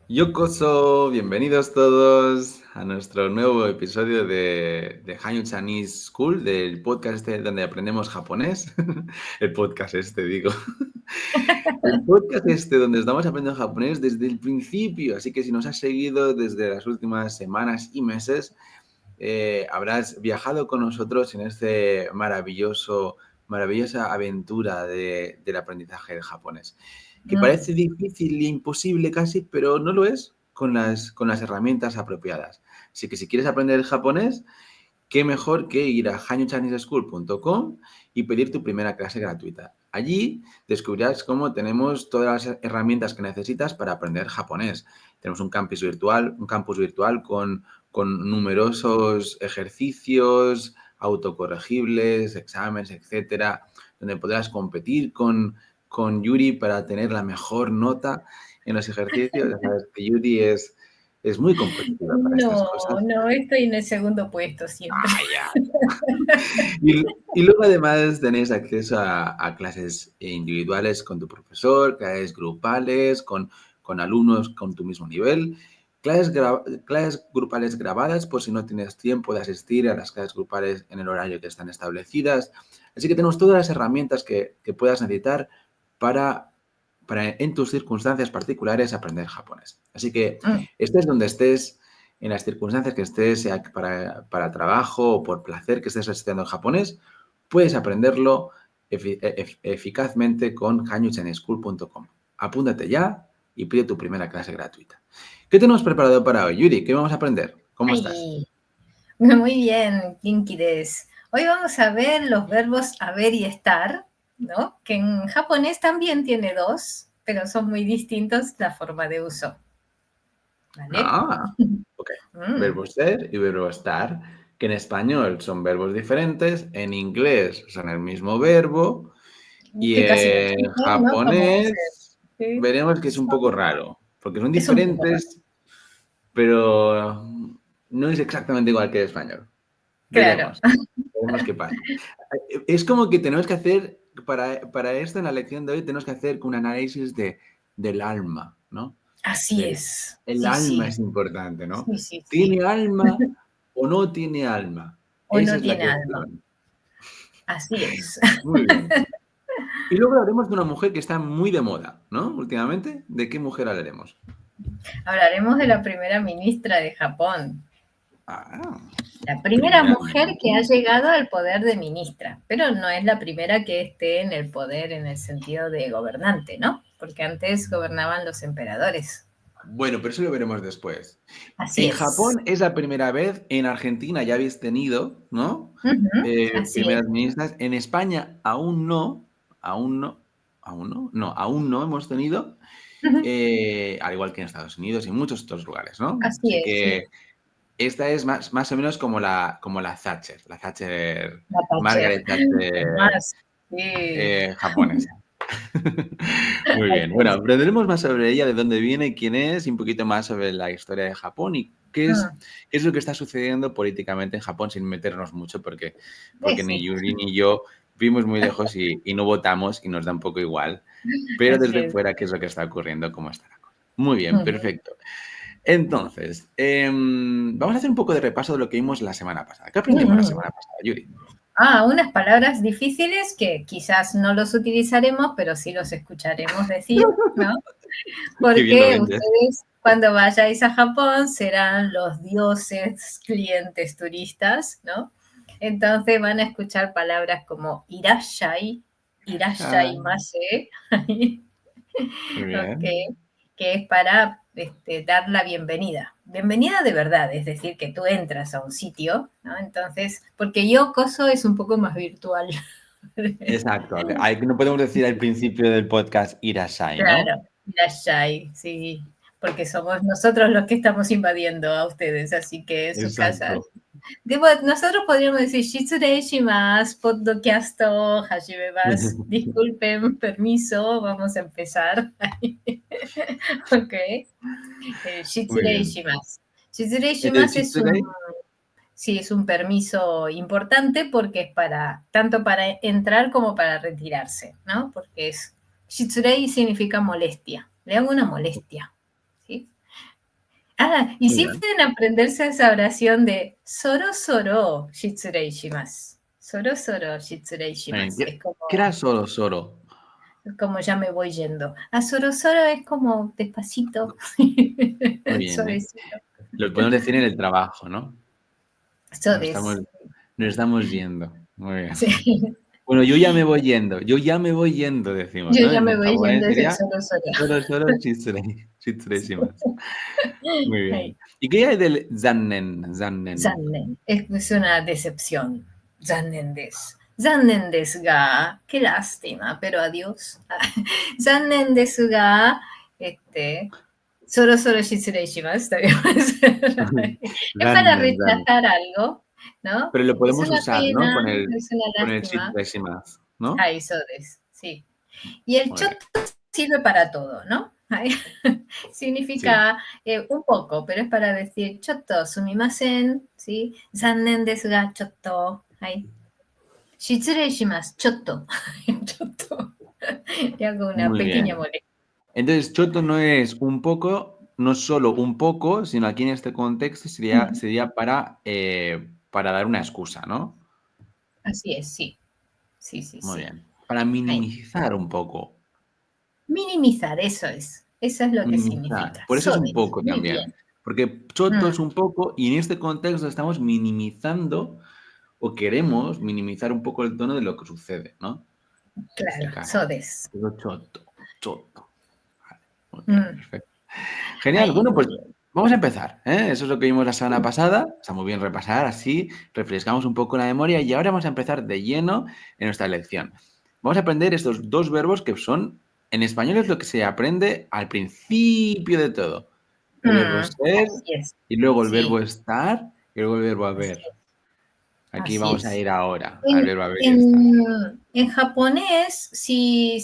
Yokoso, bienvenidos todos a nuestro nuevo episodio de Hanyu Chinese School, del podcast donde aprendemos japonés. El podcast digo. El podcast donde estamos aprendiendo japonés desde el principio. Así que si nos has seguido desde las últimas semanas y meses, habrás viajado con nosotros en maravillosa aventura del aprendizaje del japonés. Que parece difícil e imposible casi, pero no lo es con las herramientas apropiadas. Así que si quieres aprender el japonés, qué mejor que ir a hanyuchineseschool.com y pedir tu primera clase gratuita. Allí descubrirás cómo tenemos todas las herramientas que necesitas para aprender japonés. Tenemos un campus virtual con numerosos ejercicios autocorregibles, exámenes, etcétera, donde podrás competir con Yuri para tener la mejor nota en los ejercicios. Ya sabes que Yuri es muy competitiva para estas No, cosas. no, estoy en el segundo puesto siempre. Ah, ya. Y luego además tenéis acceso a clases individuales con tu profesor, clases grupales con alumnos con tu mismo nivel, clases grupales grabadas por si no tienes tiempo de asistir a las clases grupales en el horario que están establecidas. Así que tenemos todas las herramientas que puedas necesitar para, para en tus circunstancias particulares aprender japonés. Así que estés donde estés, en las circunstancias que estés, sea para trabajo o por placer que estés estudiando en japonés, puedes aprenderlo eficazmente con hanyucheneschool.com. Apúntate ya y pide tu primera clase gratuita. ¿Qué tenemos preparado para hoy, Yuri? ¿Qué vamos a aprender? ¿Cómo estás? Ay, muy bien, Kinky-des. Hoy vamos a ver los verbos haber y estar, ¿no? Que en japonés también tiene dos, pero son muy distintos la forma de uso. ¿Vale? Ah, ok. Verbo ser y verbo estar, que en español son verbos diferentes, en inglés son el mismo verbo y Que casi no en existe, ¿no? Como japonés sí, veremos que es un poco raro, porque son es un poco raro. diferentes, pero no es exactamente igual que el español. Claro, Veremos qué pasa. Es como que tenemos que hacer, para esto en la lección de hoy, tenemos que hacer un análisis del alma, ¿no? así es. El Sí, alma sí, es importante, ¿no? sí, sí, sí. ¿Tiene alma o no tiene alma? O Esa no es la tiene alma. cuestión. Así es. Muy bien. Y luego hablaremos de una mujer que está muy de moda, ¿no? Últimamente, ¿de qué mujer hablaremos? Hablaremos de la primera ministra de Japón. Ah, La primera primera mujer que ha ministra. llegado al poder de ministra, pero no es la primera que esté en el poder en el sentido de gobernante, ¿no? Porque antes gobernaban los emperadores. Bueno, pero eso lo veremos después. Así En es. Japón es la primera vez, en Argentina ya habéis tenido, ¿no? Así es. Primeras ministras. En España aún no, aún no hemos tenido, al igual que en Estados Unidos y en muchos otros lugares, ¿no? Así Así es, sí. que esta es más o menos como la Thatcher, La Thatcher. Margaret Thatcher Más. Sí. japonesa. Muy bien. Bueno, aprenderemos más sobre ella, de dónde viene, quién es, y un poquito más sobre la historia de Japón y qué es lo que está sucediendo políticamente en Japón, sin meternos mucho, porque ni Sí, Yuri ni yo vimos muy lejos y no votamos y nos da un poco igual. Pero así desde es. fuera, ¿qué es lo que está ocurriendo? ¿Cómo está la cosa? Muy bien, perfecto. Entonces, vamos a hacer un poco de repaso de lo que vimos la semana pasada. ¿Qué aprendimos la semana pasada, Yuri? Unas palabras difíciles que quizás no los utilizaremos, pero sí los escucharemos decir, ¿no? Qué bien lo Porque vendes. ustedes cuando vayáis a Japón serán los dioses clientes turistas, ¿no? Entonces van a escuchar palabras como Ah, irashai muy bien. okay, que es para dar la bienvenida. Bienvenida de verdad, es decir, que tú entras a un sitio, ¿no? Entonces, porque Yokoso es un poco más virtual. Exacto. No podemos decir al principio del podcast Irashai, ¿no? Claro, irashai, sí, porque somos nosotros los que estamos invadiendo a ustedes, así que sus casas. Exacto. Nosotros podríamos decir, Shitsurei shimasu, podcasto, hashimemas, disculpen, permiso, vamos a empezar. Ok. Muy Shitsurei bien. shimasu. Shitsurei El shimasu Shitsune, sí, es un permiso importante porque es tanto para entrar como para retirarse, ¿no? Porque shitsurei significa molestia, le hago una molestia, ¿sí? Ah, y Muy sí bien. pueden aprenderse esa oración de soro soro shitsurei shimasu. Soro soro shitsurei shimasu. ¿Qué era solo, solo? Es como ya me voy yendo. A soro soro es como despacito, Muy bien, ¿eh? suavecito. Lo podemos decir en el trabajo, ¿no? Eso Nos estamos, es. nos estamos yendo. Muy bien. Sí. Bueno, yo ya me voy yendo. Yo ya me voy yendo, decimos, Yo ¿no? ya me En voy japonés yendo es el sería soro soro. solo, solo, shitsurei, shitsurei shimasu. Muy Ay, bien. ¿Y qué hay del zannen? Zannen. zannen. Es una decepción. Zannen desu. Zannen desu ga. Qué lástima, pero adiós. Zannen desu ga. Soro soro shitsurei shimasu. También puede ser. Es para Zannen, zannen. rechazar algo, ¿no? Pero lo Es podemos una usar, ¿no? pena, es una Con el lástima. shitsurei shimasu, ¿no? Ay, eso es, sí. Y el Muy bien. choto sirve para todo, ¿no? Ay, Sí. significa un poco, pero es para decir choto, sumimasen, ¿sí? Zannen desu ga choto. Ay. Shitsurei shimasu, choto. Choto. Y hago una Muy pequeña bien. molestia. Entonces, choto no es un poco, no solo un poco, sino aquí en este contexto sería para dar una excusa, ¿no? Así es, sí. Sí, sí, Muy sí. bien. Para Ay. minimizar un poco. Minimizar, eso es. Eso es lo que Minimizar. significa. Por eso es un Sodes. poco Muy también. bien. Porque choto es Mm, un poco y en este contexto estamos minimizando o queremos minimizar un poco el tono de lo que sucede, ¿no? En este claro, caso. sodes. Digo choto, choto. Vale, muy bien, Mm, perfecto. Genial, ahí, bueno, muy pues bien. vamos a empezar, ¿eh? Eso es lo que vimos la semana pasada. Está muy bien repasar, así refrescamos un poco la memoria y ahora vamos a empezar de lleno en nuestra lección. Vamos a aprender estos dos verbos que son, en español es lo que se aprende al principio de todo. El verbo ser Así es. y luego el Sí, verbo estar y luego el verbo así haber. es. Aquí Así vamos a es. ir ahora al En, verbo haber y estar. en japonés, si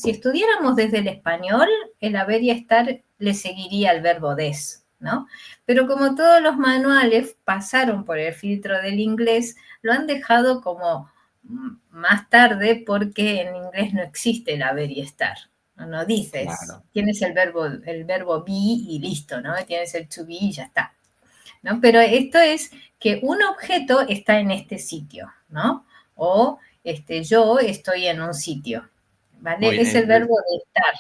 estudiáramos desde el español, el haber y estar le seguiría al verbo des, ¿no? Pero como todos los manuales pasaron por el filtro del inglés, lo han dejado como más tarde porque en inglés no existe el haber y estar. No dices, Claro. tienes el verbo be y listo, ¿no? Tienes el to be y ya está. ¿No? Pero esto es que un objeto está en este sitio, ¿no? O yo estoy en un sitio, Muy ¿vale? bien. Es el verbo de estar,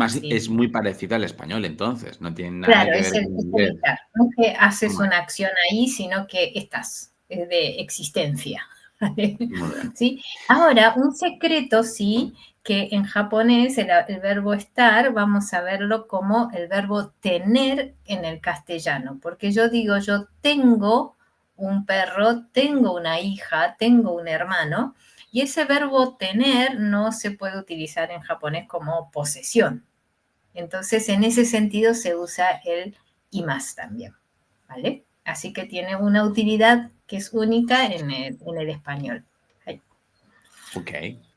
¿sí? Es muy parecido al español entonces, no tiene nada Claro, que es ver el, con el es el inglés. estar. No que haces Muy una acción ahí, sino que estás, es de existencia. ¿Vale? muy bien. ¿Sí? Ahora, un secreto, sí, que en japonés el verbo estar vamos a verlo como el verbo tener en el castellano, porque yo digo, yo tengo un perro, tengo una hija, tengo un hermano, y ese verbo tener no se puede utilizar en japonés como posesión. Entonces, en ese sentido se usa el y más también, ¿vale? Así que tiene una utilidad que es única en el español. Ahí, Ok,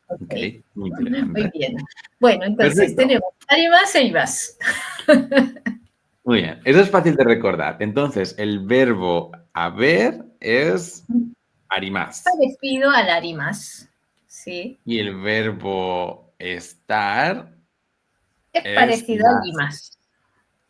ok, ok, muy muy interesante. bien. Bueno, entonces Perfecto, tenemos arimas e ibas. muy bien. Eso es fácil de recordar. Entonces, el verbo haber es arimas Parecido al arimas, ¿sí? y el verbo estar Es es parecido al más imas,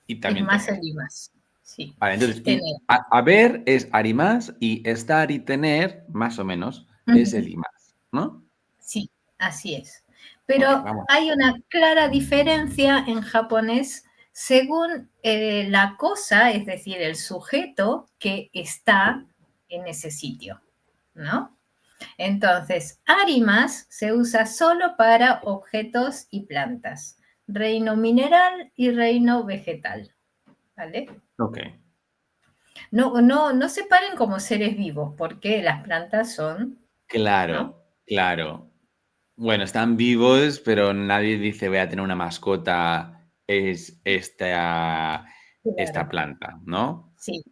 y es también más el tener. imas, sí. Vale, entonces, Tener. haber es arimas y estar y tener, más o menos, es el imas, ¿no? Sí, así es. Muy bien, Pero vamos. hay una clara diferencia en japonés según la cosa, es decir, el sujeto que está en ese sitio, ¿no? Entonces, arimas se usa solo para objetos y plantas, reino mineral y reino vegetal, ¿vale? Ok, No separen como seres vivos, porque las plantas son, ¿no? claro, claro. Bueno, están vivos, pero nadie dice voy a tener una mascota, es esta Claro, planta, ¿no? sí. No.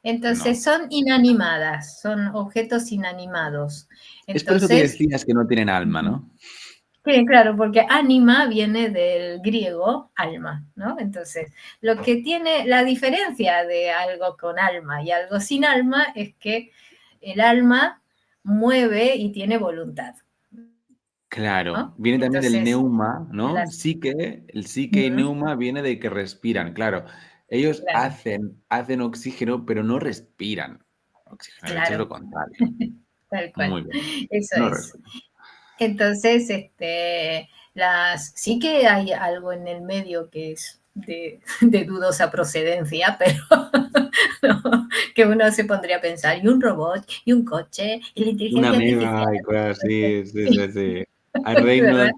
Entonces son inanimadas, son objetos inanimados. Es por eso que Entonces, decías que no tienen alma, ¿no? sí, claro, porque anima viene del griego alma, ¿no? Entonces, lo que tiene la diferencia de algo con alma y algo sin alma es que el alma mueve y tiene voluntad, Claro, ¿no? viene también del Entonces, neuma, ¿no? las, Psique, el psique y neuma viene de que respiran, claro. Ellos claro, hacen oxígeno, pero no respiran oxígeno. De hecho, es lo claro, contrario. tal cual. Muy bien. Eso No es. respiran. Entonces, sí que hay algo en el medio que es de dudosa procedencia, pero no, que uno se pondría a pensar, y un robot, y un coche, y la Una inteligencia artificial. ameba y cosas así. Sí, Sí, sí, sí. Hay reinos ¿verdad?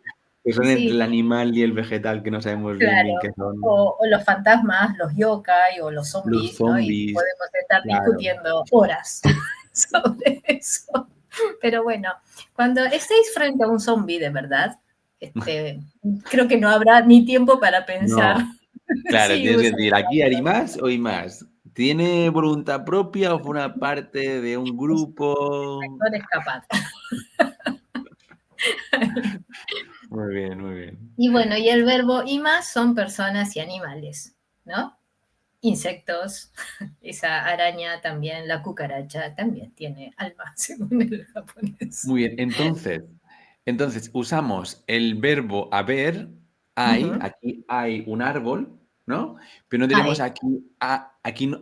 que son entre Sí, el animal y el vegetal que no sabemos bien qué claro. son. O los fantasmas, los yokai o los Los zombies, ¿no? Y zombies. podemos estar Claro. discutiendo horas sobre eso. Pero bueno, cuando estéis frente a un zombie de verdad, creo que no habrá ni tiempo para pensar No. Claro, si tienes que usa decir, ¿aquí hay más o hay más? ¿Tiene voluntad propia o forma parte de un grupo? mejor escapar. Muy bien, muy bien. Y bueno, y el verbo y más son personas y animales, ¿no? Insectos, esa araña también, la cucaracha también tiene alma, según el japonés. Muy bien, entonces usamos el verbo haber, hay, Ujú. aquí hay un árbol, ¿no? Pero no diremos Ay,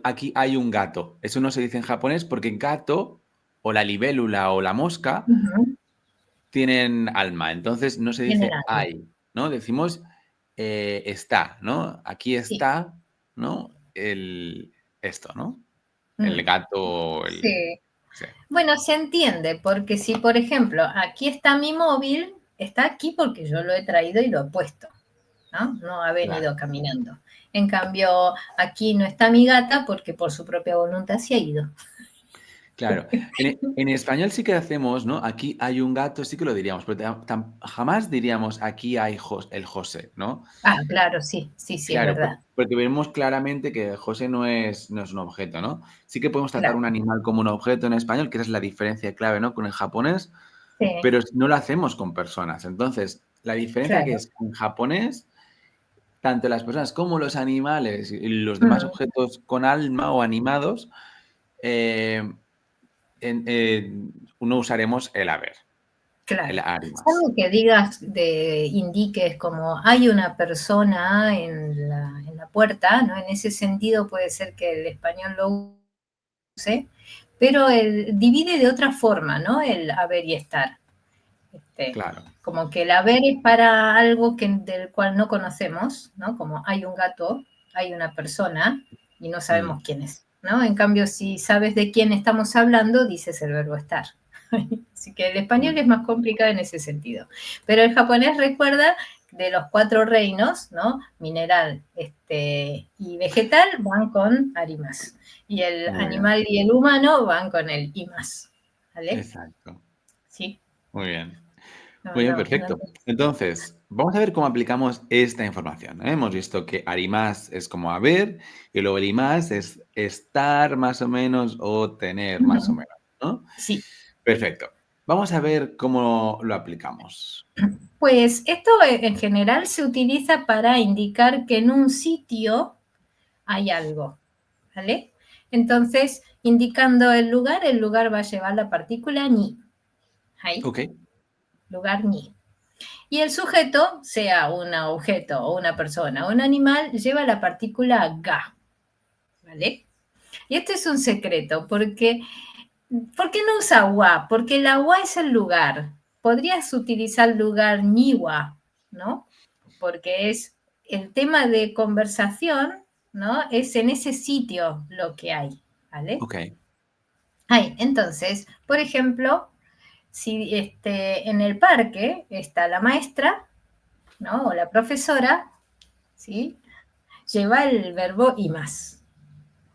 aquí hay un gato. Eso no se dice en japonés porque gato o la libélula o la mosca ujú, tienen alma. Entonces no se tienen dice alma. hay, ¿no? Decimos está, ¿no? Aquí Sí. está, ¿no? Esto, ¿no? El Mm, gato, sí. sí, Bueno, se entiende, porque si, por ejemplo, aquí está mi móvil, está aquí porque yo lo he traído y lo he puesto, ¿no? No ha claro. venido caminando. En cambio, aquí no está mi gata porque por su propia voluntad se ha ido. Claro, en español sí que hacemos, ¿no? Aquí hay un gato, sí que lo diríamos, pero jamás diríamos aquí hay el José, ¿no? Ah, claro, sí, sí, sí, es Claro, verdad. porque vemos claramente que José no es un objeto, ¿no? Sí que podemos tratar un Claro, animal como un objeto en español, que esa es la diferencia clave, ¿no? Con el japonés, sí, pero no lo hacemos con personas. Entonces, la diferencia que claro. es en japonés, tanto las personas como los animales y los demás Mm, objetos con alma o animados, eh, no usaremos el haber. El claro. Arimas. Algo que digas, indiques como hay una persona en la puerta, ¿no? En ese sentido puede ser que el español lo use, pero divide de otra forma, ¿no? El haber y estar. Este, Claro. como que el haber es para algo del cual no conocemos, ¿no? Como hay un gato, hay una persona y no Mm, sabemos quién es, ¿no? En cambio, si sabes de quién estamos hablando, dices el verbo estar. Así que el español mm, es más complicado en ese sentido. Pero el japonés recuerda de los cuatro reinos, ¿no? Mineral y vegetal van con arimas. Y el muy bien. animal y el humano van con el imas. ¿Vale? Exacto. Sí. Muy bien. No, Muy bien, no, no. perfecto. Entonces, vamos a ver cómo aplicamos esta información, ¿eh? Hemos visto que arimás es como haber y luego el imás es estar más o menos o tener más o Ujú. menos, ¿no? Sí. Perfecto. Vamos a ver cómo lo aplicamos. Pues esto en general se utiliza para indicar que en un sitio hay algo, ¿vale? Entonces, indicando el lugar va a llevar la partícula ni. ¿Ahí? Ok. Lugar ni. Y el sujeto, sea un objeto o una persona o un animal, lleva la partícula ga, ¿vale? Y este es un secreto, porque ¿por qué no usa wa? Porque la wa es el lugar. Podrías utilizar lugar niwa, ¿no? Porque es el tema de conversación, ¿no? Es en ese sitio lo que hay, ¿vale? Ok. Hay, entonces, por ejemplo, si en el parque está la maestra, ¿no? O la profesora, ¿sí? Lleva el verbo y más,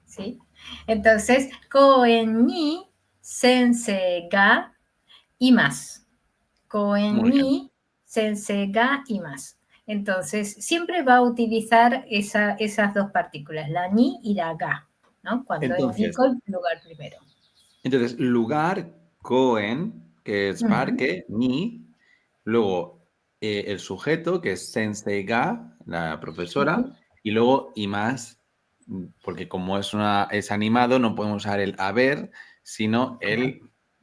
¿sí? Entonces, koen ni sensei ga imasu. Koen Muy bien. ni sensei ga imasu. Entonces, siempre va a utilizar esas dos partículas, la ni y la ga, ¿no? Cuando Entonces, indico el lugar primero. lugar, Koen, que es Ujú, parque, ni, luego el sujeto, que es Sensei Ga, la profesora, sí, y luego y más, porque como es animado, no podemos usar el haber, sino el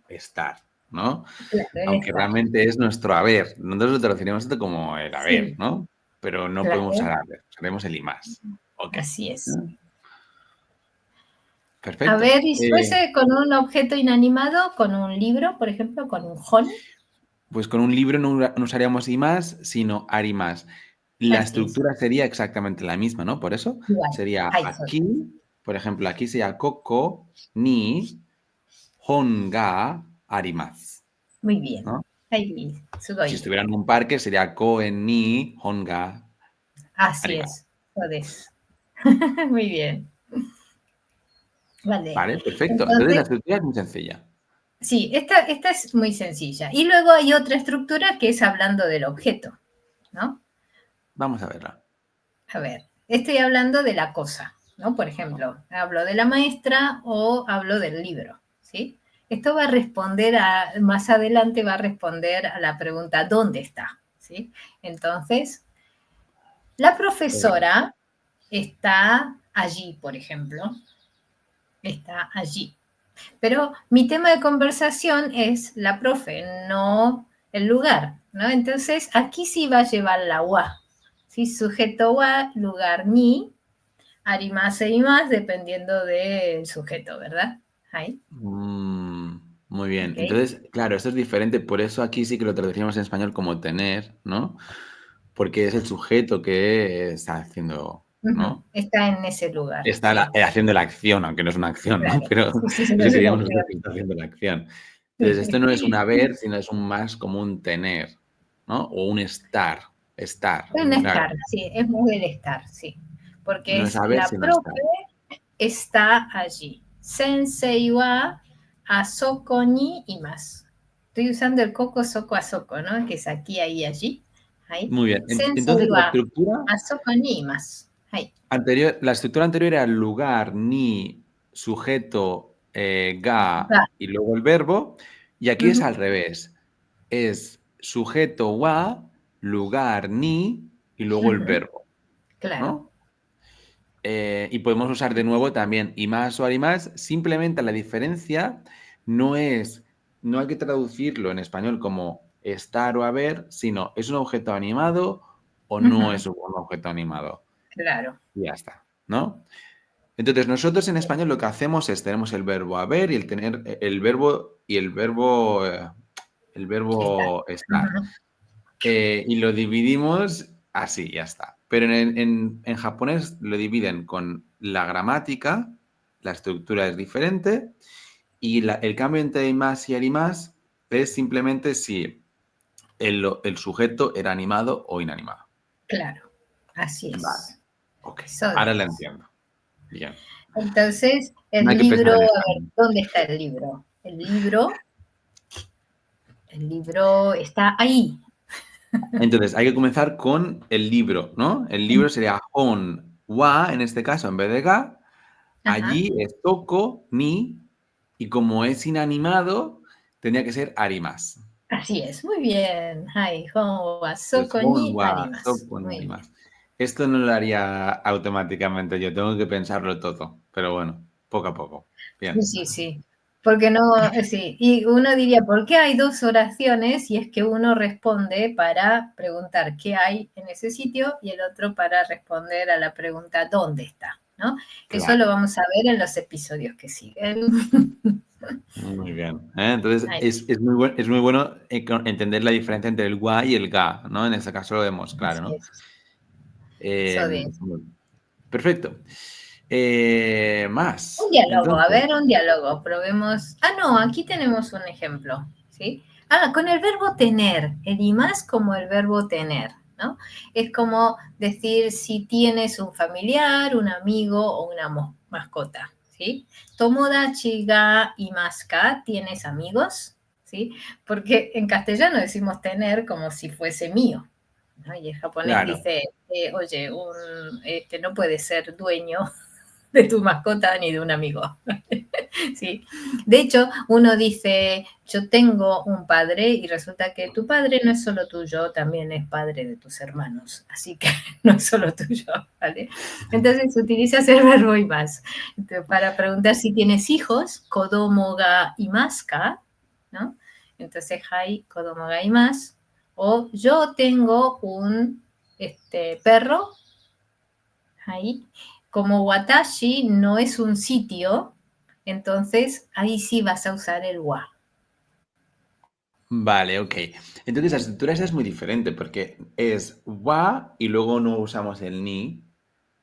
estar, ¿no? claro, el Aunque estar. realmente es nuestro haber. Nosotros lo traduciremos esto como el haber, Sí, ¿no? Pero no podemos claro, usar haber, usaremos el y más. Ok. así es. A Perfecto. ver, y si fuese con un objeto inanimado, con un libro, por ejemplo, con un hon. Pues con un libro no usaríamos i más, sino ari más. La Así es, estructura sería exactamente la misma, ¿no? Por eso igual. sería Ahí, aquí, por ejemplo, aquí sería koko ni hon ga arimasu, muy bien. ¿no? Ahí, Si sugoi. estuviera en un parque sería koen ni hon ga Así arimasu. es, podés. Muy bien. Vale. Vale, perfecto. Entonces la Entonces, estructura es muy sencilla. sí, esta es muy sencilla. Y luego hay otra estructura que es hablando del objeto, ¿no? Vamos a verla. A ver, estoy hablando de la cosa, ¿no? Por ejemplo, hablo de la maestra o hablo del libro, ¿sí? Esto va a responder más adelante va a responder a la pregunta ¿dónde está? ¿Sí? Entonces, la profesora está allí, por ejemplo, está allí. Pero mi tema de conversación es la profe, no el lugar, ¿no? Entonces, aquí sí va a llevar la wa, ¿sí? Sujeto wa, lugar ni, arimase y más, dependiendo del sujeto, ¿verdad? Ahí, Muy bien. ¿ok? Entonces, claro, esto es diferente. Por eso aquí sí que lo traduciríamos en español como tener, ¿no? Porque es el sujeto que está haciendo, Ujú. ¿no? Está en ese lugar, Está sí, haciendo la acción, aunque no es una acción, ¿no? claro. Pero Sí, sí, sí, no eso es una seríamos nosotros acción. que está haciendo la acción. Entonces, esto no es un haber, sino es un más como un tener, ¿no? O un estar. Estar, Un claro. estar, sí, es más del estar, sí. Porque No es es haber, la sino profe estar. está allí. Sensei wa asoko ni imasu. Estoy usando el koko soko asoko, ¿no? Que es aquí, ahí, allí. Ahí. Muy bien. Sensei Entonces, la wa estructura asoko ni imasu. Ahí. anterior, la estructura anterior era lugar, ni, sujeto, ga Va. y luego el verbo. Y aquí es Ujú. al revés. Es sujeto wa, lugar, ni y luego el Ujú. verbo, Claro. ¿no? Y podemos usar de nuevo también y más o más. Simplemente la diferencia no es, no hay que traducirlo en español como estar o haber, sino es un objeto animado o no Ujú. es un objeto animado. Claro. Y ya está, ¿no? Entonces, nosotros en español lo que hacemos es tenemos el verbo haber y el tener el Está. verbo estar. Ujú. Y lo dividimos así, ya está. Pero en japonés lo dividen con la gramática, la estructura es diferente, y el cambio entre más y arimas es simplemente si el sujeto era animado o inanimado. Claro. Así Vale, es. ok. Eso Ahora la es. entiendo. Bien. Entonces, No el hay que pensar libro, a en ver, español. ¿dónde está el libro? El libro está ahí. Entonces, hay que comenzar con el libro, ¿no? El libro sería hon wa, en este caso, en vez de ga. Ajá. Allí es toko, ni, y como es inanimado, tendría que ser arimas. Así es, muy bien. Hai, hon wa Entonces, soko hon ni wa arimasu. toko ni Muy bien. arimas. Esto no lo haría automáticamente, yo tengo que pensarlo todo, pero bueno, poco a poco. Sí, Bien. sí, sí. Porque no, sí. Y uno diría, ¿por qué hay dos oraciones? Y es que uno responde para preguntar qué hay en ese sitio y el otro para responder a la pregunta ¿dónde está? ¿No? Eso lo Claro. vamos a ver en los episodios que siguen. Muy bien. Entonces, Ay, es muy bueno entender la diferencia entre el wa y el ga, ¿no? En este caso lo vemos claro, así ¿no? es. Eh, Eso de Perfecto. Más. un diálogo, a Entonces, ver, un diálogo, probemos. Ah, no, aquí tenemos un ejemplo, ¿sí? Ah, con el verbo tener, el y más como el verbo tener, ¿no? Es como decir si tienes un familiar, un amigo o una mascota, ¿sí? Tomodachi ga imasu ka, ¿tienes amigos? ¿Sí? Porque en castellano decimos tener como si fuese mío, ¿no? Y el japonés claro, dice, oye, no puede ser dueño de tu mascota ni de un amigo. Sí. De hecho, uno dice, yo tengo un padre y resulta que tu padre no es solo tuyo, también es padre de tus hermanos. Así que no es solo tuyo, ¿vale? Entonces utilizas el verbo y más. Entonces, para preguntar si tienes hijos, kodomo ga imasu ka, ¿no? Entonces, hai kodomo ga imasu. O yo tengo un perro, ahí. Como watashi no es un sitio, Entonces, ahí sí vas a usar el wa. Vale, ok. Entonces la estructura esa es muy diferente porque es wa y luego no usamos el ni,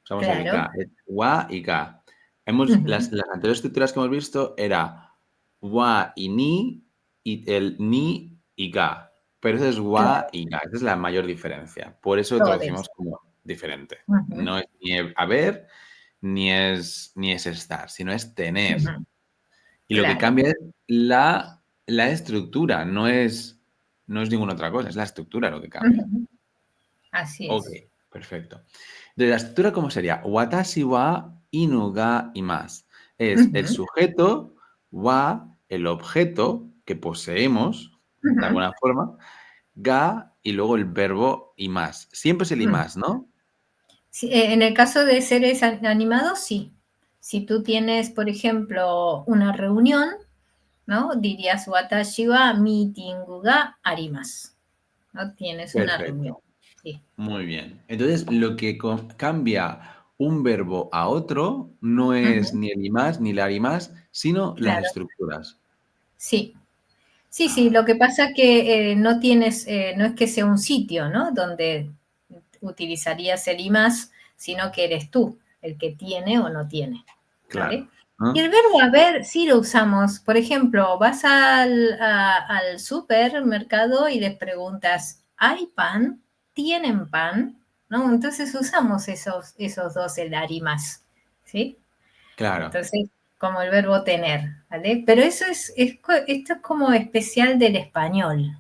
usamos el Claro. ga. Es wa y ga. Ujú. Las anteriores estructuras que hemos visto era wa y ni y el ni y ga. Pero eso es wa Claro, y ga. Esa es la mayor diferencia. Por eso lo todo eso. traducimos como diferente. Ujú, No es ni haber ni es estar, sino es tener. ujú. Y lo que Claro. cambia es la estructura, no es ninguna otra cosa, es la estructura lo que cambia. Ujú. Así Ok, es. perfecto. Entonces, ¿la estructura cómo sería? Watashi wa inu ga imasu. Es el Ujú, sujeto, wa, el objeto que poseemos, de ujú, alguna forma, ga y luego el verbo imasu. Siempre es el ujú. imasu, ¿no? Sí, en el caso de seres animados, sí. Si tú tienes, por ejemplo, una reunión, ¿no? Dirías watashi wa meeting ga arimasu, ¿no? Tienes una reunión. Perfecto. Sí, Muy bien. Entonces, lo que cambia un verbo a otro no es ujú, ni el más ni la más, sino las claro, estructuras. sí. Sí, sí, Ah, lo que pasa que no tienes, no es que sea un sitio, ¿no? Donde utilizarías el y más, sino que eres tú el que tiene o no tiene, claro. ¿vale? Y ¿No? el verbo haber sí lo usamos. Por ejemplo, vas al supermercado y les preguntas, ¿hay pan? ¿Tienen pan? ¿No? Entonces usamos esos dos, el dar y más, ¿sí? Claro, Entonces, como el verbo tener, ¿vale? Pero eso esto es como especial del español,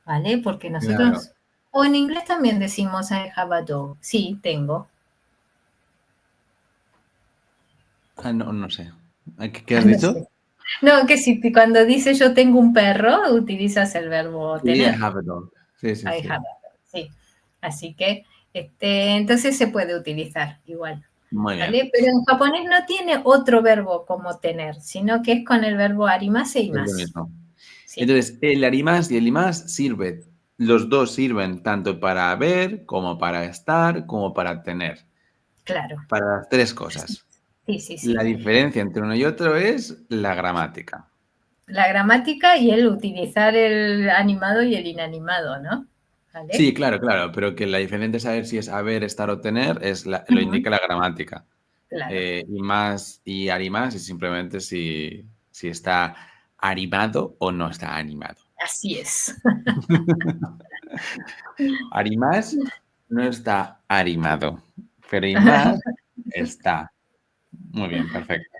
¿vale? Porque claro. nosotros, o en inglés también decimos I have a dog. Sí, tengo. Ah, no, no sé. ¿Qué has No dicho? sé. No, que si cuando dices yo tengo un perro, utilizas el verbo Sí, I tener. have a dog. Sí, sí, I sí. have a dog, sí. Así que, entonces se puede utilizar igual, Muy bien. ¿vale? Pero en japonés no tiene otro verbo como tener, sino que es con el verbo arimase y Es lo más. mismo. Sí, Entonces, el arimás y el imás sirve. Los dos sirven tanto para haber, como para estar, como para tener. claro. Para las tres cosas. Sí, sí, La sí. diferencia entre uno y otro es la gramática. La gramática y el utilizar el animado y el inanimado, ¿no? ¿Vale? Sí, claro, claro, pero que la diferencia entre saber si es haber, estar o tener lo Ujú, indica la gramática. claro, Y más y arimás es simplemente si está animado o no está animado. así es. Arimás no está animado, pero imás está. Muy bien, perfecto.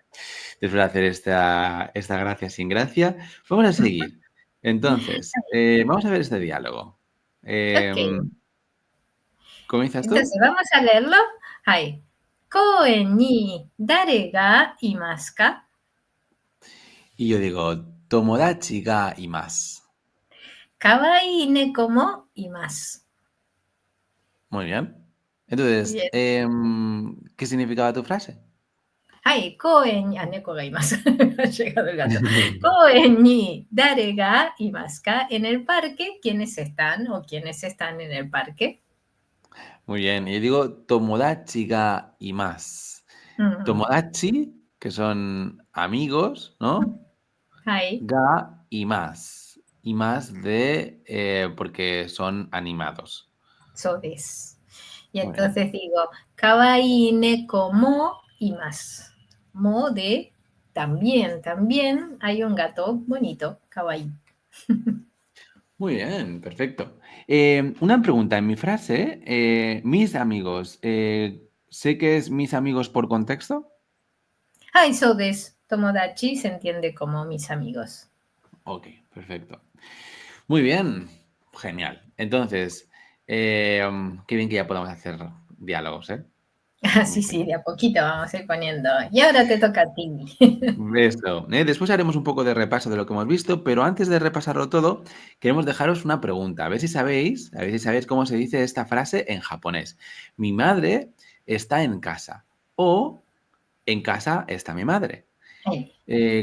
Después de hacer esta gracia sin gracia, vamos a seguir. Entonces, vamos a ver este diálogo. Ok, ¿Comienzas entonces tú? vamos a leerlo. Hay. Koen ni dare ga imasu ka? Y yo digo, Tomodachi ga imasu. Kawaii neko mo imasu. Muy bien. Entonces, Bien. ¿qué significaba tu frase? Hay, koen ni, neko ga imasu. Ha llegado el gato. Koen ni dare ga imasu ka? En el parque, ¿quiénes están o quiénes están en el parque? Muy bien. Y yo digo, Tomodachi ga imasu. Mm, Tomodachi, que son amigos, ¿no? Hay. Ga y más. Y más porque son animados. So des. Y Muy bien. entonces digo, kawaii neko mo imasu. Mo de también, también hay un gato bonito, kawaii. Muy bien, perfecto. Una pregunta en mi frase, mis amigos, sé que es mis amigos por contexto. Hay so des. Tomodachi se entiende como mis amigos. Ok, perfecto. Muy bien, genial. Entonces, qué bien que ya podamos hacer diálogos, ¿eh? Muy Sí, sí, genial. de a poquito vamos a ir poniendo. Y ahora te toca a ti. Eso. Después haremos un poco de repaso de lo que hemos visto, pero antes de repasarlo todo, queremos dejaros una pregunta. A ver si sabéis cómo se dice esta frase en japonés. Mi madre está en casa o en casa está mi madre.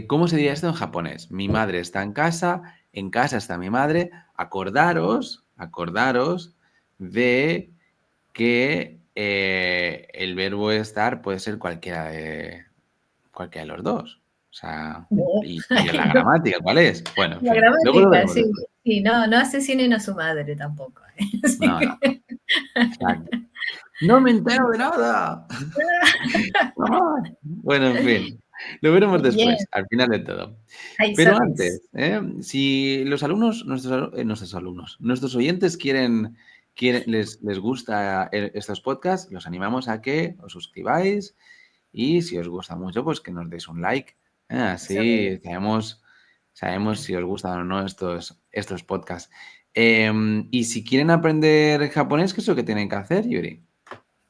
¿Cómo se diría esto en japonés? Mi madre está en casa está mi madre. Acordaros de que el verbo estar puede ser cualquiera de los dos. O sea, No. y la gramática, ¿cuál es? Bueno, en La fin, luego lo gramática, veremos sí, después. sí, no, no asesinen a su madre tampoco. No, no, no. Exacto. ¡No me entero de nada! ¡Mamá! Bueno, en fin, lo veremos Muy bien, después, al final de todo. ahí Pero sabes. antes, si los alumnos, nuestros alumnos, nuestros oyentes les gusta estos podcasts, los animamos a que os suscribáis y si os gusta mucho, pues que nos deis un like. Eso mismo. Así sabemos si os gustan o no estos podcasts. Y si quieren aprender japonés, ¿qué es lo que tienen que hacer, Yuri?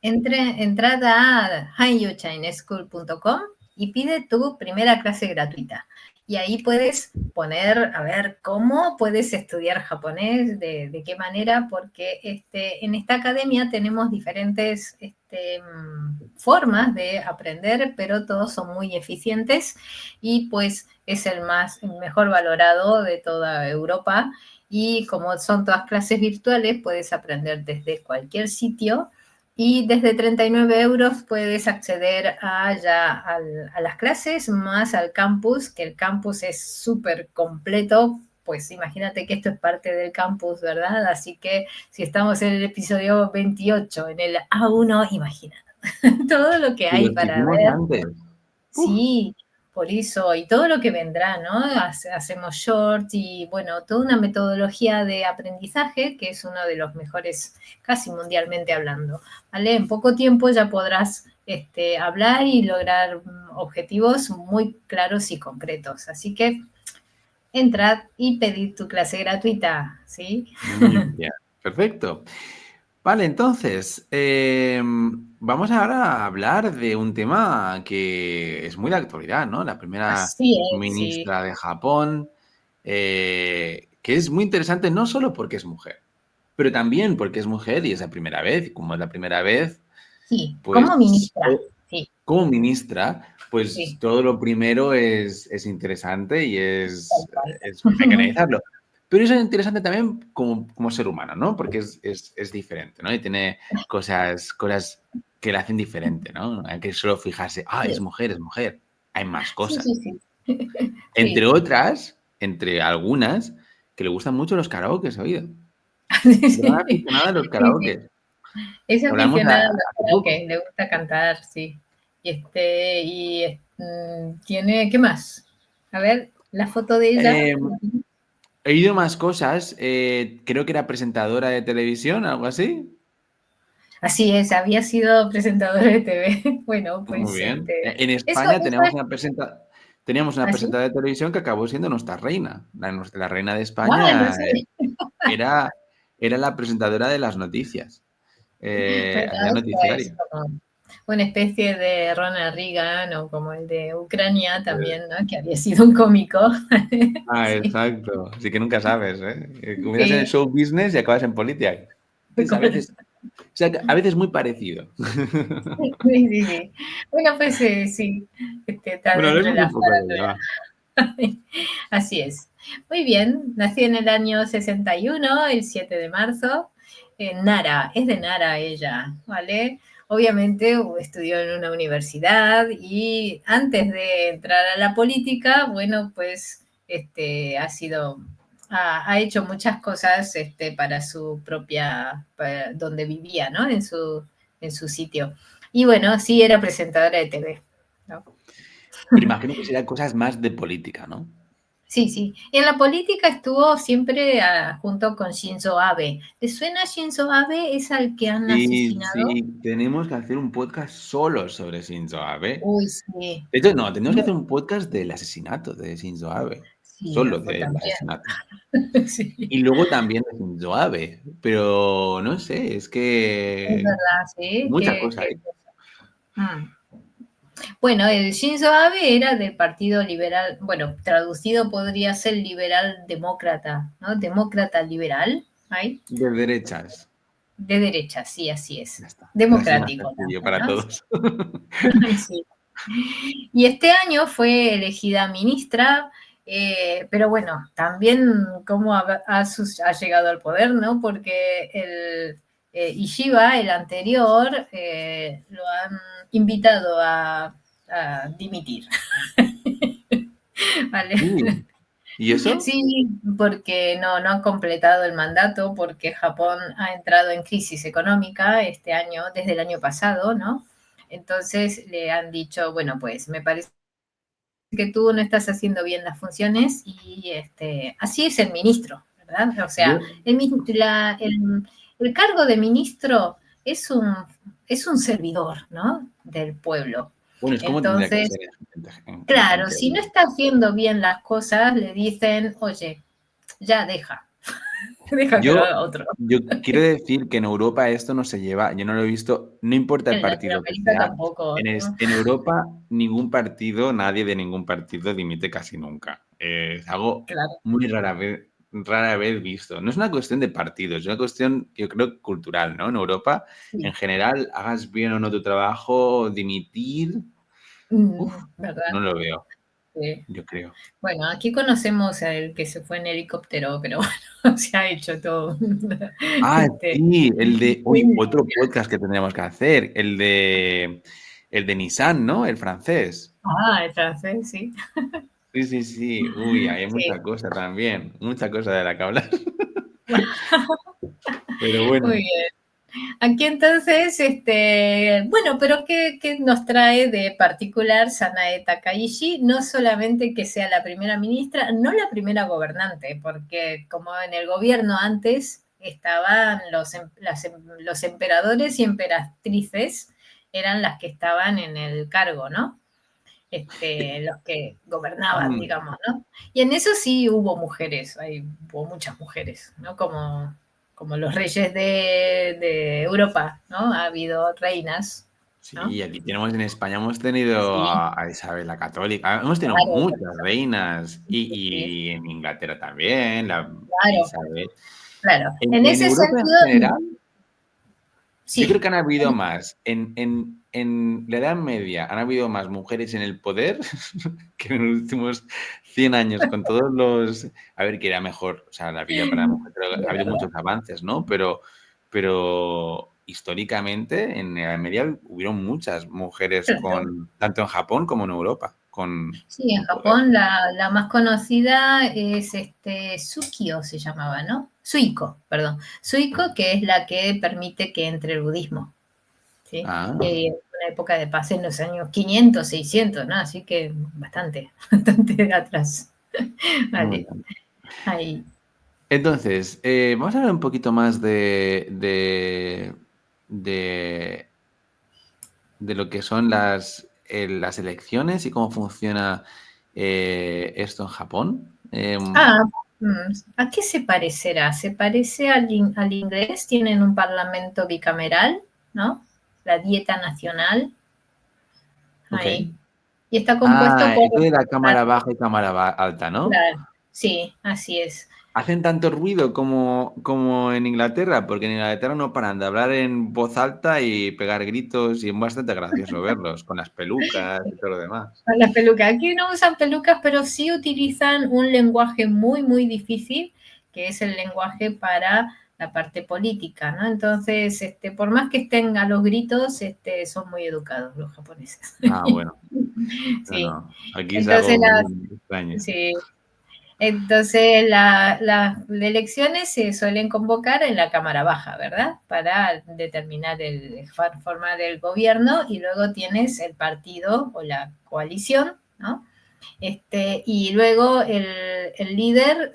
Entrada a hanyouchineschool.com y pide tu primera clase gratuita. Y ahí puedes poner, a ver, cómo puedes estudiar japonés, de qué manera, porque en esta academia tenemos diferentes formas de aprender, pero todos son muy eficientes y pues es el mejor valorado de toda Europa. Y como son todas clases virtuales, puedes aprender desde cualquier sitio y desde 39 euros puedes acceder a las clases más al campus, que el campus es súper completo. Pues imagínate que esto es parte del campus, ¿verdad? Así que si estamos en el episodio 28, en el A1, imagina todo lo que Y hay los que para hicimos ver. antes. Uf, Sí, por eso, y todo lo que vendrá, ¿no? Hacemos shorts y, bueno, toda una metodología de aprendizaje que es uno de los mejores, casi mundialmente hablando, ¿vale? En poco tiempo ya podrás hablar y lograr objetivos muy claros y concretos. Así que entrad y pedid tu clase gratuita, ¿sí? muy bien, perfecto. Vale, entonces, vamos ahora a hablar de un tema que es muy de actualidad, ¿no? La primera Así es, sí. ministra de Japón, que es muy interesante no solo porque es mujer, pero también porque es mujer y es la primera vez, y como es la primera vez, Sí, como pues ministra, sí, como ministra, pues sí, todo lo primero es interesante y tal cual. hay que analizarlo. Pero eso es interesante también como ser humano, ¿no? Porque es diferente, ¿no? Y tiene cosas que la hacen diferente, ¿no? Hay que solo fijarse, es Sí, mujer, es mujer. Hay más sí, cosas. sí, sí. Entre Sí. otras, entre algunas, que le gustan mucho los karaokes, oído. Gran Sí, aficionada a los sí. karaokes. Es Hablamos aficionada a los hace poco. karaoke, le gusta cantar, sí. Tiene, ¿qué más? A ver, la foto de ella. Eh, He oído más cosas. Creo que era presentadora de televisión, algo así. Así es, había sido presentadora de TV. Bueno, Muy pues bien. En eso, España eso es teníamos una así. presentadora de televisión que acabó siendo nuestra reina. La reina de Ah, no España sé. era, era la presentadora de las noticias. Bueno, Hacía eso es noticiario. como una especie de Ronald Reagan o como el de Ucrania también, ¿no? Que había sido un cómico. Sí, Exacto. Así que nunca sabes, ¿eh? Comienzas en el sí, show business y acabas en política. A veces, o sea, a veces muy parecido. sí, sí, sí. Bueno, pues sí, está Bueno, dentro de hablemos un la poco de ella, farándula. va. Así es. Muy bien, nací en el año 61, el 7 de marzo, en Nara, es de Nara ella, ¿vale? Obviamente estudió en una universidad y antes de entrar a la política, bueno, pues ha hecho muchas cosas para su donde vivía, ¿no? En su sitio. Y bueno, sí era presentadora de TV, ¿no? Pero imagino que serán cosas más de política, ¿no? Sí, sí. En la política estuvo siempre junto con Shinzo Abe. ¿Te suena Shinzo Abe? ¿Es al que han Sí, asesinado? sí, tenemos que hacer un podcast solo sobre Shinzo Abe. Uy, sí. De hecho, no, tenemos que hacer un podcast del asesinato de Shinzo Abe, Sí, solo pues del también. asesinato. Sí, Y luego también de Shinzo Abe, pero no sé, es es que verdad, sí. mucha cosa hay. Mm. Bueno, el Shinzo Abe era del Partido Liberal, bueno, traducido podría ser liberal demócrata, ¿no? Demócrata liberal, ¿hay? De derechas, De derecha, sí, así ya es. está. Así más Democrático sencillo también, para ¿no? todos. Sí. Y este año fue elegida ministra, pero bueno, también cómo ha llegado al poder, ¿no? Porque el Ishiba, el anterior, lo han invitado a dimitir. ¿vale? Uy, ¿y eso? Sí, porque no han completado el mandato, porque Japón ha entrado en crisis económica este año, desde el año pasado, ¿no? Entonces le han dicho, bueno, pues me parece que tú no estás haciendo bien las funciones y así es el ministro, ¿verdad? O sea, Yo, el cargo de ministro es un servidor, ¿no? Del pueblo. bueno, es como tendría que Entonces, ser en claro, si no teoría. está haciendo bien las cosas, le dicen, oye, ya deja que lo Yo, haga otro. yo quiero decir que en Europa esto no se lleva, yo no lo he visto, no importa el En partido que Latinoamérica sea, tampoco, ¿no? en Europa ningún partido, nadie de ningún partido dimite casi nunca. Es algo Claro. muy rara vez visto. No es una cuestión de partidos, es una cuestión, yo creo, cultural, ¿no? En Europa, en Sí. general, hagas bien o no tu trabajo, dimitir, uf, ¿Verdad? no lo veo, Sí. yo creo. Bueno, aquí conocemos al que se fue en helicóptero, pero bueno, se ha hecho todo. Ah, Este, sí, el de, uy, otro podcast que tendríamos que hacer, el de Nissan, ¿no? El francés. el francés, sí. Sí, sí, sí. Uy, hay Sí, mucha cosa también, mucha cosa de la que hablar. Pero bueno, muy bien. Aquí entonces, bueno, pero ¿qué nos trae de particular Sanae Takaishi? No solamente que sea la primera ministra, no la primera gobernante, porque como en el gobierno antes estaban los emperadores y emperatrices, eran las que estaban en el cargo, ¿no? Los que gobernaban, mm, digamos, ¿no? Y en eso sí hubo mujeres, hubo muchas mujeres, ¿no? Como los reyes de Europa, ¿no? Ha habido reinas, ¿no? sí, aquí tenemos en España, hemos tenido Sí, a Isabel la Católica, hemos tenido claro, muchas reinas sí, y en Inglaterra también, la claro, Isabel. claro. En En ese Europa en sentido, general, yo creo sí, que han habido más. En la Edad Media han habido más mujeres en el poder que en los últimos 100 años, con todos los... A ver, que era mejor, o sea, la vida para la mujer, pero de ha habido verdad. muchos avances, ¿no? Pero históricamente en la Edad Media hubieron muchas mujeres Claro. con, tanto en Japón como en Europa, Sí, en con poder. Japón la más conocida es Sukio se llamaba, ¿no? Suiko, perdón. Suiko, que es la que permite que entre el budismo, ¿sí? Ah, Y una época de paz en los años 500, 600, ¿no? Así que bastante, bastante atrás. muy Vale, bien. ahí. Entonces, vamos a hablar un poquito más de, de lo que son las elecciones y cómo funciona esto en Japón. Ah, ¿a qué se parecerá? Se parece al inglés, tienen un parlamento bicameral, ¿no? La dieta nacional, Ok. ahí. Y está compuesto Ah, por esto de la cámara baja y cámara alta, ¿no? claro, sí, así es. Hacen tanto ruido como en Inglaterra, porque en Inglaterra no paran de hablar en voz alta y pegar gritos y es bastante gracioso verlos, con las pelucas y todo lo demás. Con las pelucas. Aquí no usan pelucas, pero sí utilizan un lenguaje muy, muy difícil, que es el lenguaje para la parte política, ¿no? Entonces, por más que estén a los gritos, son muy educados los japoneses. Ah, bueno. No, Sí. no. Aquí es Entonces, algo muy extraño. sí. Entonces, las elecciones se suelen convocar en la Cámara Baja, ¿verdad? Para determinar formar el gobierno y luego tienes el partido o la coalición, ¿no? Y luego el líder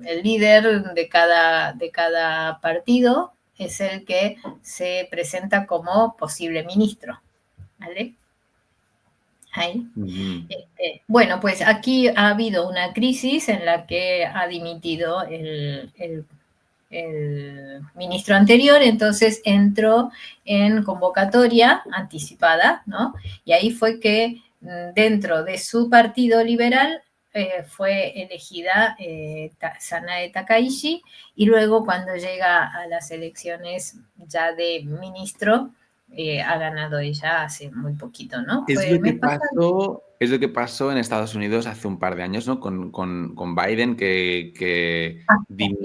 el líder de cada partido es el que se presenta como posible ministro, ¿vale? Ahí. Ujú. Bueno, pues aquí ha habido una crisis en la que ha dimitido el ministro anterior, entonces entró en convocatoria anticipada, ¿no? Y ahí fue que dentro de su partido liberal fue elegida Sanae Takaishi y luego cuando llega a las elecciones ya de ministro, ha ganado ella hace muy poquito, ¿no? Es Fue el lo que mes pasado. pasó, es lo que pasó en Estados Unidos hace un par de años, ¿no? Con Biden, que Así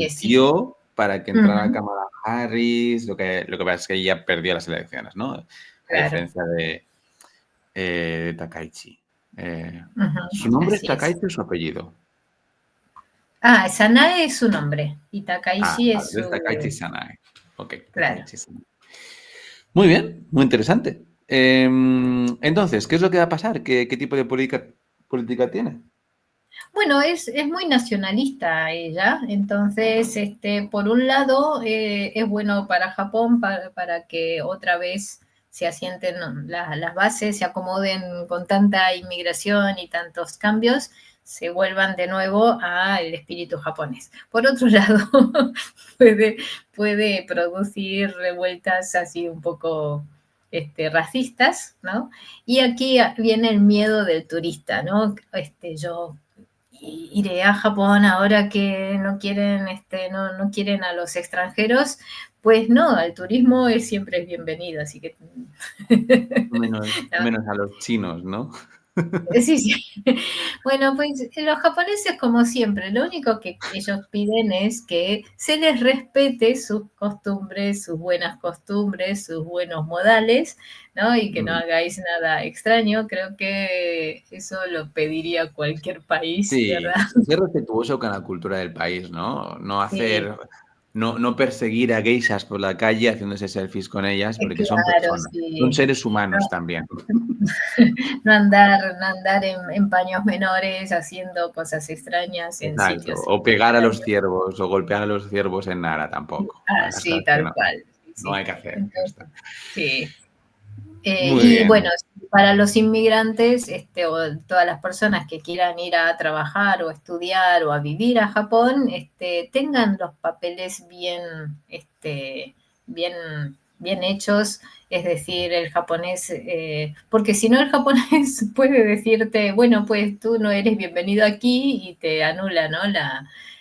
sí. dimitió para que entrara Ujú, Kamala Harris. Lo que pasa es que ella perdió las elecciones, ¿no? A claro. diferencia de Takaichi. ¿Su nombre es Así es. Takaichi o su apellido? Sanae es su nombre y Takaichi Vale, es es Takaichi su... Sanae. Ok, Claro. Takaichi Sanae. Muy bien, muy interesante. Entonces, ¿qué es lo que va a pasar? ¿Qué tipo de política tiene? Bueno, es muy nacionalista ella, entonces, por un lado, es bueno para Japón para que otra vez se asienten las bases, se acomoden con tanta inmigración y tantos cambios, se vuelvan de nuevo al espíritu japonés. Por otro lado, puede, puede producir revueltas así un poco racistas, ¿no? Y aquí viene el miedo del turista, ¿no? Yo iré a Japón ahora que no quieren, no quieren a los extranjeros, pues no, al turismo siempre es bienvenido, así que... Menos a los chinos, ¿no? Sí, sí. Bueno, pues los japoneses, como siempre, lo único que ellos piden es que se les respete sus costumbres, sus buenas costumbres, sus buenos modales, ¿no? Y que no hagáis nada extraño. Creo que eso lo pediría cualquier país, Sí, ¿verdad? ser respetuoso con la cultura del país, ¿no? Sí, No perseguir a geishas por la calle haciéndose selfies con ellas, porque son claro, personas, son sí. seres No, humanos también. no andar en paños menores haciendo cosas extrañas en Exacto. sitios O pegar a los extraños. ciervos o golpear a los ciervos en Nara tampoco. Las Sí, cosas que tal cual. Sí, no sí. hay que hacer. Ya está. Entonces, sí. Muy Y bueno, bien. para los inmigrantes, o todas las personas que quieran ir a trabajar o a estudiar o a vivir a Japón, tengan los papeles bien, bien hechos, es decir, el japonés, porque si no el japonés puede decirte, bueno, pues tú no eres bienvenido aquí y te anula, ¿no?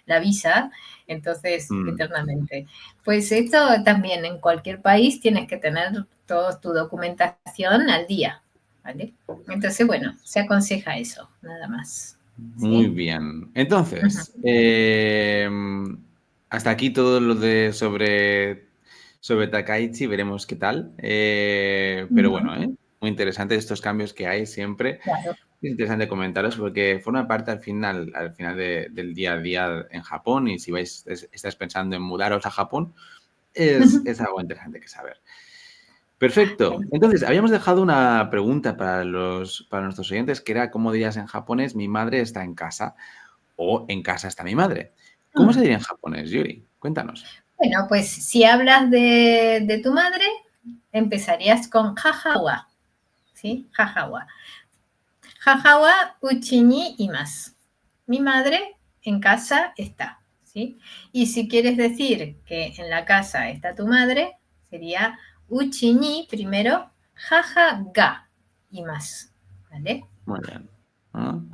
La visa, entonces, Mm. eternamente. Pues esto también en cualquier país tienes que tener toda tu documentación al día, ¿vale? Entonces, bueno, se aconseja eso, nada más. Muy ¿Sí? bien. Ujú. Entonces, hasta aquí todo lo de sobre Takaichi, veremos qué tal. Pero Ujú. bueno, muy interesante estos cambios que hay siempre. Claro. Es interesante comentaros porque forma parte al final del día a día en Japón y si estáis pensando en mudaros a Japón, es algo interesante que saber. Perfecto. Ahí. Entonces, habíamos dejado una pregunta para nuestros oyentes que era, ¿cómo dirías en japonés, mi madre está en casa? O en casa está mi madre. ¿Cómo se Mm. diría en japonés, Yuri? Cuéntanos. Bueno, pues si hablas de tu madre, empezarías con jajawa, ¿sí? Jajawa. Jajawa uchi ni imasu. Mi madre en casa está, ¿sí? Y si quieres decir que en la casa está tu madre, sería uchi ni primero, jaja ga imasu, ¿vale? Muy bien. ¿No?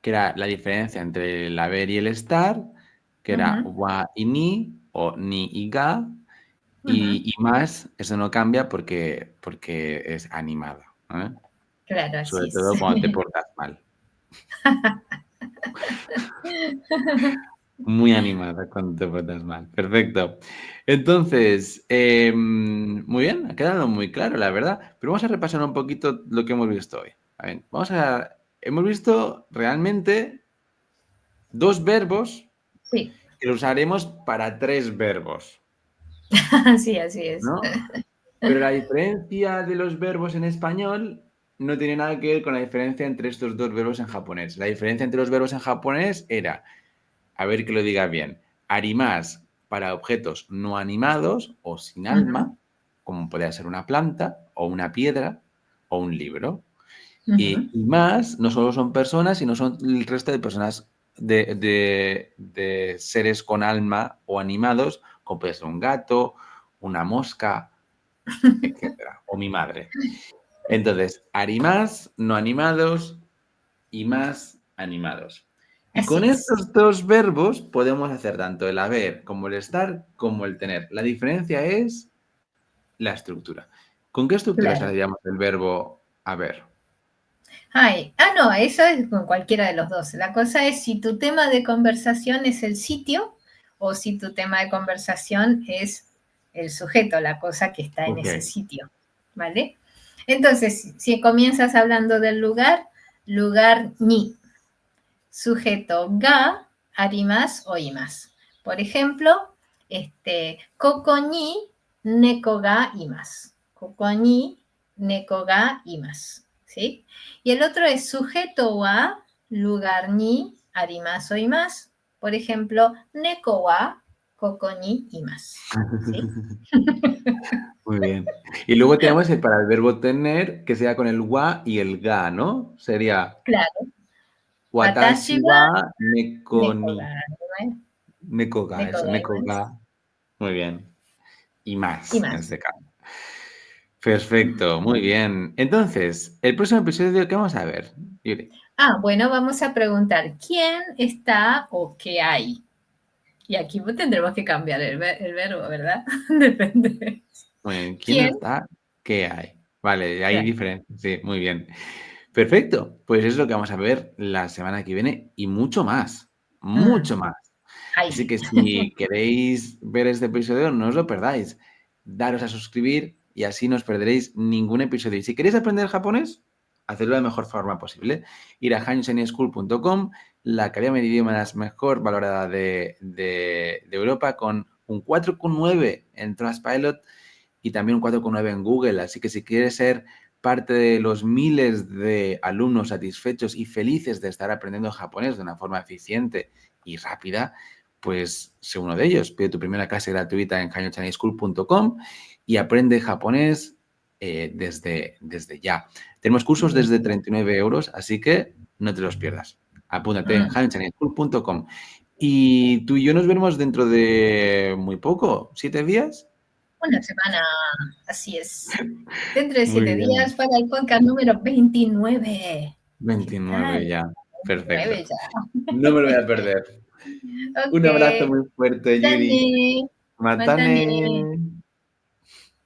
Que era la diferencia entre el haber y el estar, que era Ujú, wa y ni, o ni y ga, ujú. y más, eso no cambia porque es animado. ¿Eh? Claro, así Sobre es. todo cuando te portas mal. Muy animada cuando te portas mal. Perfecto. Entonces, muy bien, ha quedado muy claro, la verdad. Pero vamos a repasar un poquito lo que hemos visto hoy. A ver, hemos visto realmente dos verbos Sí, que los usaremos para tres verbos, así es. ¿no? Pero la diferencia de los verbos en español no tiene nada que ver con la diferencia entre estos dos verbos en japonés. La diferencia entre los verbos en japonés era, a ver que lo diga bien, arimas para objetos no animados o sin Ujú, alma, como podría ser una planta o una piedra o un libro. ujú, Y más, no solo son personas, sino son el resto de personas, de seres con alma o animados, como puede ser un gato, una mosca, etcétera, o mi madre. Entonces, arimas, no animados, y más animados. Y así con es. estos dos verbos podemos hacer tanto el haber como el estar como el tener. La diferencia es la estructura. ¿Con qué estructura Claro. estaríamos el verbo haber? Ay, no, eso es con cualquiera de los dos. La cosa es si tu tema de conversación es el sitio o si tu tema de conversación es el sujeto, la cosa que está en Ok. ese sitio, ¿vale? Entonces, si comienzas hablando del lugar, lugar ni. Sujeto ga, arimas o imas. Por ejemplo, koko ni neko ga imasu. Koko ni neko ga imasu. ¿Sí? Y el otro es sujeto wa, lugar ni, arimasu o imasu. Por ejemplo, neko wa koko ni imasu. ¿Sí? Muy bien. Y luego tenemos para el verbo tener, que sea con el wa y el ga, ¿no? Sería Claro. watashi Watashi wa wa neko neko ni. ga. Neko ga, Neko eso, ga neko imasu. ga. Muy bien. Y más, en Imasu. este caso. Perfecto, muy bien. Entonces, el próximo episodio, ¿qué vamos a ver, Yuri? Bueno, vamos a preguntar, ¿quién está o qué hay? Y aquí tendremos que cambiar el verbo, ¿verdad? Depende. Muy bien. ¿Quién ¿Quién? está? ¿Qué hay? Vale, hay Claro. diferencias. Sí, muy bien. Perfecto. Pues es lo que vamos a ver la semana que viene y mucho más. Mucho más. Ay. Así que si queréis ver este episodio, no os lo perdáis. Daros a suscribir y así no os perderéis ningún episodio. Y si queréis aprender japonés, hacerlo de la mejor forma posible. Ir a hansenischool.com, la academia de idiomas mejor valorada de Europa, con un 4,9 en Trustpilot y también un 4,9 en Google. Así que si quieres ser parte de los miles de alumnos satisfechos y felices de estar aprendiendo japonés de una forma eficiente y rápida, pues sé uno de ellos. Pide tu primera clase gratuita en hanyochanischool.com y aprende japonés desde ya. Tenemos cursos desde 39 euros, así que no te los pierdas. Apúntate en hanyochanischool.com. Y tú y yo nos veremos dentro de muy poco, 7 días. Una semana, así es. Dentro de Muy 7 bien. días para el podcast número 29. ¿Qué 29 tal? ya. Perfecto. 29 ya. No me lo voy a perder. Ok. Un abrazo muy fuerte, Yuri. Matane. Matane. Matane.